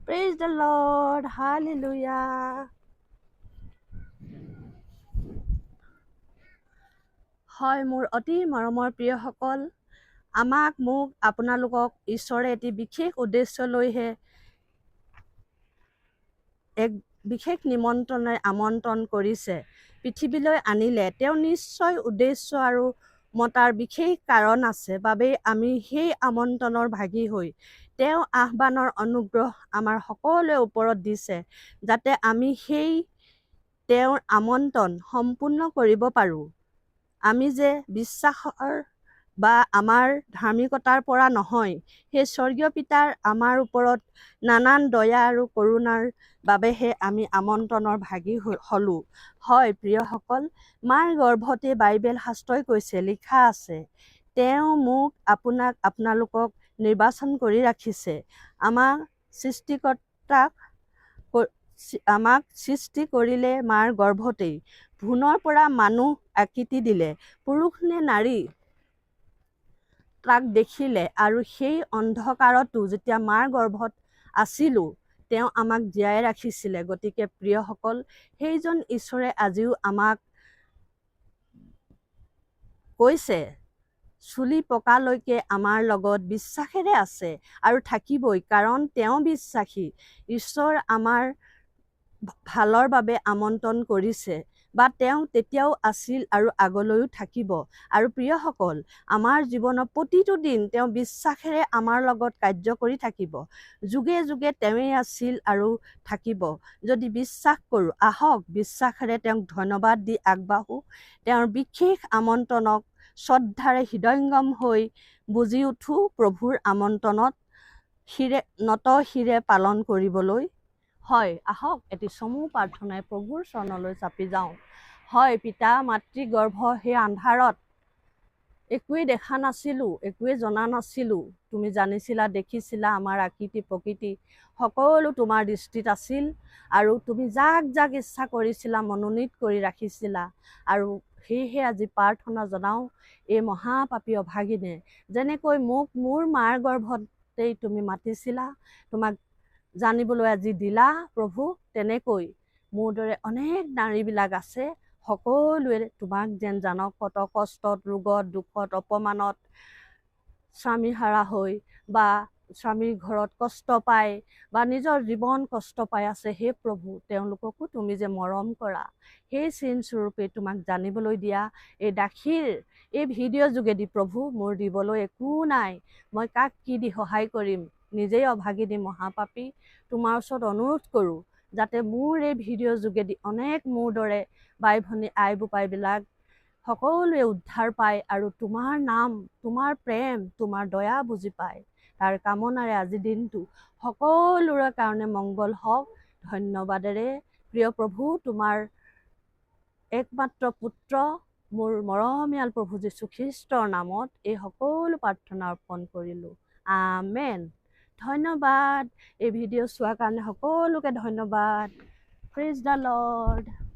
Praise the Lord. Hallelujah. হয় মোৰ অতি মৰমৰ প্ৰিয়সকল, মোক আপোনালোকক ঈশ্বৰে এটি বিশেষ উদ্দেশ্য লৈহে এক বিশেষ নিমন্ত্ৰণে আমন্ত্ৰণ কৰিছে। পৃথিৱীলৈ আনিলে তেওঁ নিশ্চয় উদ্দেশ্য আৰু মতাৰ বিশেষ কাৰণ আছে বাবেই আমি সেই আমন্ত্ৰণৰ ভাগী হৈ তেওঁ আহ্বানৰ অনুগ্ৰহ আমাৰ সকলোৰে ওপৰত দিছে, যাতে আমি সেই তেওঁৰ আমন্ত্ৰণ সম্পূৰ্ণ কৰিব পাৰোঁ। আমি যে বিশ্বাসৰ বা আমাৰ ধাৰ্মিকতাৰ পৰা নহয়, সেই স্বৰ্গীয় পিতাৰ আমাৰ ওপৰত নানান দয়া আৰু কৰোণাৰ বাবেহে আমি আমন্ত্ৰণৰ ভাগী হলোঁ। হয় প্ৰিয়সকল, মাৰ গৰ্ভতে বাইবেল শাস্ত্ৰই কৈছে, লিখা আছে, তেওঁ মোক আপোনালোকক নিৰ্বাচন কৰি ৰাখিছে। আমাক সৃষ্টি কৰিলে মাৰ গৰ্ভতেই, ভ্ৰূণৰ পৰা মানুহ আকৃতি দিলে। পুৰুষ নে নাৰী তাক দেখিলে, আৰু সেই অন্ধকাৰতো যেতিয়া মাৰ গৰ্ভত আছিলোঁ তেওঁ আমাক জীয়াই ৰাখিছিলে। গতিকে প্ৰিয়সকল, সেইজন ঈশ্বৰে আজিও আমাক কৈছে, চুলি পকালৈকে আমাৰ লগত বিশ্বাসেৰে আছে আৰু থাকিবই, কাৰণ তেওঁ বিশ্বাসী। ঈশ্বৰ আমাৰ ভালৰ বাবে আমন্ত্ৰণ কৰিছে, বা তেওঁ তেতিয়াও আছিল আৰু আগলৈও থাকিব। আৰু প্ৰিয়সকল, আমাৰ জীৱনৰ প্ৰতিটো দিন তেওঁ বিশ্বাসেৰে আমাৰ লগত কাৰ্য কৰি থাকিব। যুগে যুগে তেওঁৱেই আছিল আৰু থাকিব যদি বিশ্বাস কৰোঁ। আহক বিশ্বাসেৰে তেওঁক ধন্যবাদ দি আগবাঢ়োঁ। তেওঁৰ বিশেষ আমন্ত্ৰণক শ্ৰদ্ধাৰে হৃদয়ংগম হৈ বুজি উঠোঁ প্ৰভুৰ আমন্ত্ৰণত নত শিৰে পালন কৰিবলৈ। হয়, আহক এটি চমু প্ৰাৰ্থনাই প্ৰভুৰ চৰণলৈ চাপি যাওঁ। হয় পিতা, মাতৃ গৰ্ভ সেই আন্ধাৰত একোৱেই দেখা নাছিলোঁ, একোৱেই জনা নাছিলোঁ। তুমি জানিছিলা, দেখিছিলা, আমাৰ আকৃতি প্ৰকৃতি সকলো তোমাৰ দৃষ্টিত আছিল, আৰু তুমি যাক যাক ইচ্ছা কৰিছিলা মনোনীত কৰি ৰাখিছিলা। আৰু সেয়েহে আজি প্ৰাৰ্থনা জনাওঁ, এই মহাপাপী অভাগিনে যেনেকৈ মোক মোৰ মাৰ গৰ্ভতেই তুমি মাতিছিলা, তোমাক জানিবলৈ আজি দিলা প্ৰভু, তেনেকৈ মোৰ দৰে অনেক নাৰীবিলাক আছে, সকলোৱে তোমাক যেন জানক, কত কষ্টত, ৰোগত, দুখত, অপমানত স্বামী হাৰা হৈ, বা স্বামীৰ ঘৰত কষ্ট পায়, বা নিজৰ জীৱন কষ্ট পাই আছে। হে প্ৰভু, তেওঁলোককো তুমি যে মৰম কৰা, সেই চিন স্বৰূপে তোমাক জানিবলৈ দিয়া। এই দাসীৰ এই ভিডিঅ' যোগেদি প্ৰভু, মোৰ দিবলৈ একো নাই, মই কাক কি দি সহায় কৰিম, নিজেই অভাগিনী মহাপাপী। তোমাৰ ওচৰত অনুৰোধ কৰোঁ, যাতে মোৰ এই ভিডিঅ' যোগেদি অনেক মোৰ দৰে বাই ভনী আই বোপাইবিলাক সকলোৱে উদ্ধাৰ পায়, আৰু তোমাৰ নাম, তোমাৰ প্ৰেম, তোমাৰ দয়া বুজি পায়। তাৰ কামনাৰে আজি দিনটো সকলোৰে কাৰণে মংগল হওক। ধন্যবাদেৰে প্ৰিয় প্ৰভু, তোমাৰ একমাত্ৰ পুত্ৰ মোৰ মৰমীয়াল প্ৰভু যীশু খ্ৰীষ্টৰ নামত এই সকলো প্ৰাৰ্থনা অৰ্পণ কৰিলোঁ। আমেন। ধন্যবাদ। এই ভিডিঅ' চোৱাৰ কাৰণে সকলোকে ধন্যবাদ। Praise the lord.